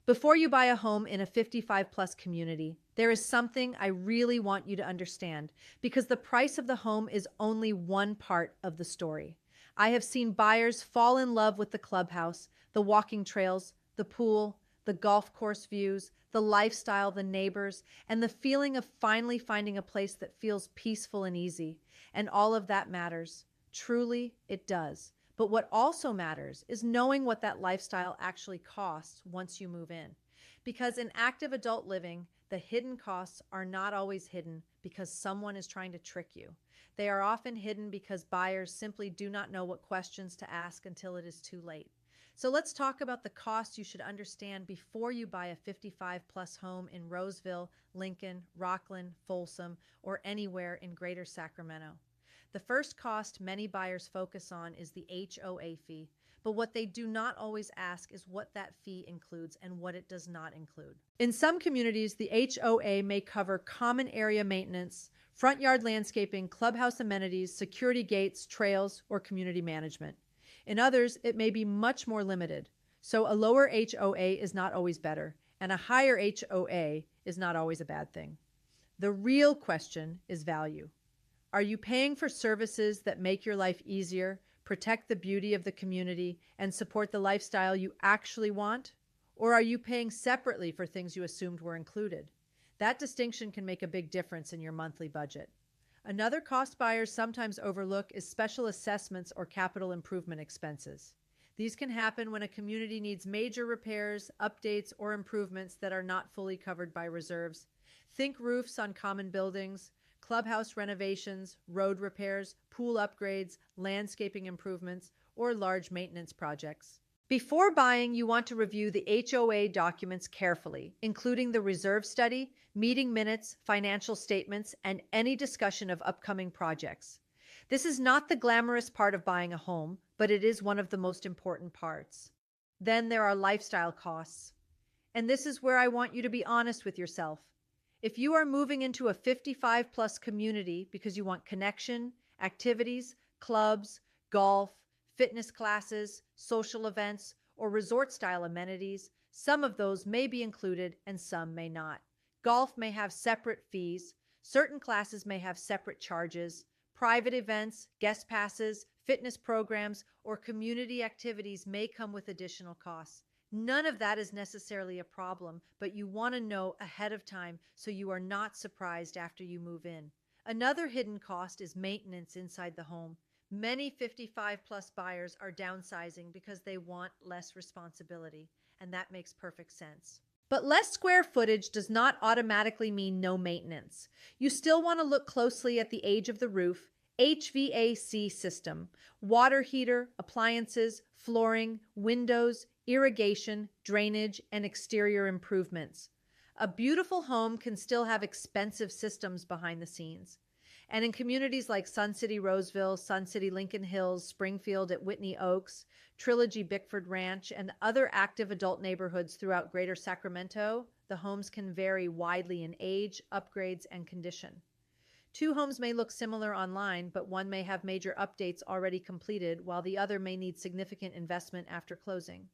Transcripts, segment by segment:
Before you buy a home in a 55 plus community, there is something I really want you to understand because the price of the home is only one part of the story. I have seen buyers fall in love with the clubhouse, the walking trails, the pool, the golf course views, the lifestyle, the neighbors, and the feeling of finally finding a place that feels peaceful and easy. And all of that matters. Truly, it does. But what also matters is knowing what that lifestyle actually costs once you move in. Because in active adult living, the hidden costs are not always hidden because someone is trying to trick you. They are often hidden because buyers simply do not know what questions to ask until it is too late. So let's talk about the costs you should understand before you buy a 55 plus home in Roseville, Lincoln, Rockland, Folsom, or anywhere in Greater Sacramento. The first cost many buyers focus on is the HOA fee, but what they do not always ask is what that fee includes and what it does not include. In some communities, the HOA may cover common area maintenance, front yard landscaping, clubhouse amenities, security gates, trails, or community management. In others, it may be much more limited. So a lower HOA is not always better, and a higher HOA is not always a bad thing. The real question is value. Are you paying for services that make your life easier, protect the beauty of the community, and support the lifestyle you actually want? Or are you paying separately for things you assumed were included? That distinction can make a big difference in your monthly budget. Another cost buyers sometimes overlook is special assessments or capital improvement expenses. These can happen when a community needs major repairs, updates, or improvements that are not fully covered by reserves. Think roofs on common buildings, clubhouse renovations, road repairs, pool upgrades, landscaping improvements, or large maintenance projects. Before buying, you want to review the HOA documents carefully, including the reserve study, meeting minutes, financial statements, and any discussion of upcoming projects. This is not the glamorous part of buying a home, but it is one of the most important parts. Then there are lifestyle costs. And this is where I want you to be honest with yourself. If you are moving into a 55 plus community because you want connection, activities, clubs, golf, fitness classes, social events, or resort style amenities, some of those may be included and some may not. Golf may have separate fees, certain classes may have separate charges, private events, guest passes, fitness programs, or community activities may come with additional costs. None of that is necessarily a problem, but you want to know ahead of time so you are not surprised after you move in. Another hidden cost is maintenance inside the home. Many 55 plus buyers are downsizing because they want less responsibility, and that makes perfect sense. But less square footage does not automatically mean no maintenance. You still want to look closely at the age of the roof, HVAC system, water heater, appliances, flooring, windows, irrigation, drainage, and exterior improvements. A beautiful home can still have expensive systems behind the scenes. And in communities like Sun City Roseville, Sun City Lincoln Hills, Springfield at Whitney Oaks, Trilogy Bickford Ranch, and other active adult neighborhoods throughout Greater Sacramento, the homes can vary widely in age, upgrades, and condition. Two homes may look similar online, but one may have major updates already completed, while the other may need significant investment after closing.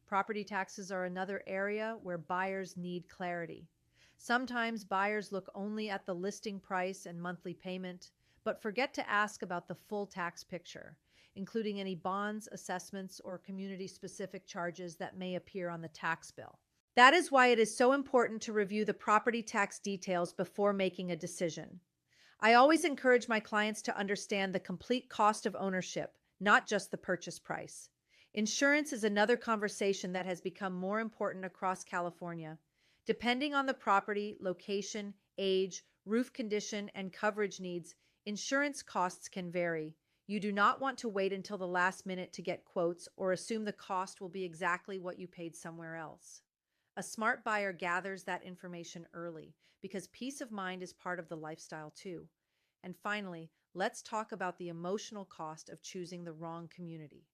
Property taxes are another area where buyers need clarity. Sometimes buyers look only at the listing price and monthly payment, but forget to ask about the full tax picture, including any bonds, assessments, or community-specific charges that may appear on the tax bill. That is why it is so important to review the property tax details before making a decision. I always encourage my clients to understand the complete cost of ownership, not just the purchase price. Insurance is another conversation that has become more important across California. Depending on the property, location, age, roof condition, and coverage needs, insurance costs can vary. You do not want to wait until the last minute to get quotes or assume the cost will be exactly what you paid somewhere else. A smart buyer gathers that information early because peace of mind is part of the lifestyle too. And finally, let's talk about the emotional cost of choosing the wrong community.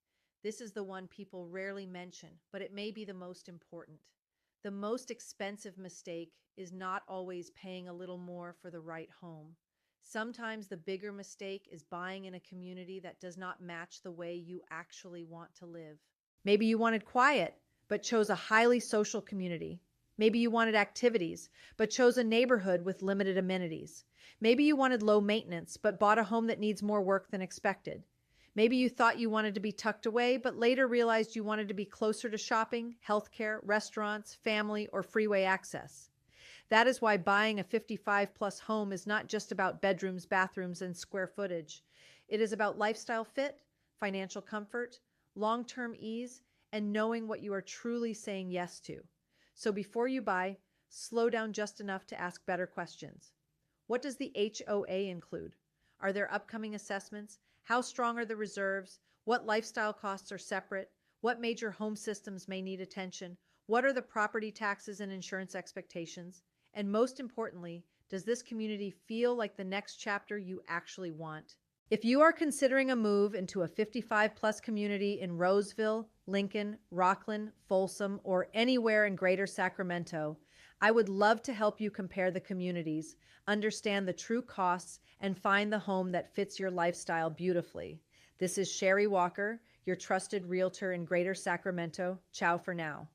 This is the one people rarely mention, but it may be the most important. The most expensive mistake is not always paying a little more for the right home. Sometimes the bigger mistake is buying in a community that does not match the way you actually want to live. Maybe you wanted quiet, but chose a highly social community. Maybe you wanted activities, but chose a neighborhood with limited amenities. Maybe you wanted low maintenance, but bought a home that needs more work than expected. Maybe you thought you wanted to be tucked away, but later realized you wanted to be closer to shopping, healthcare, restaurants, family, or freeway access. That is why buying a 55 plus home is not just about bedrooms, bathrooms, and square footage. It is about lifestyle fit, financial comfort, long term ease, and knowing what you are truly saying yes to. So before you buy, slow down just enough to ask better questions. What does the HOA include? Are there upcoming assessments? How strong are the reserves? What lifestyle costs are separate? What major home systems may need attention? What are the property taxes and insurance expectations? And most importantly, does this community feel like the next chapter you actually want? If you are considering a move into a 55 plus community in Roseville, Lincoln, Rockland, Folsom, or anywhere in Greater Sacramento, I would love to help you compare the communities, understand the true costs, and find the home that fits your lifestyle beautifully. This is Sherri Walker, your trusted realtor in Greater Sacramento. Ciao for now.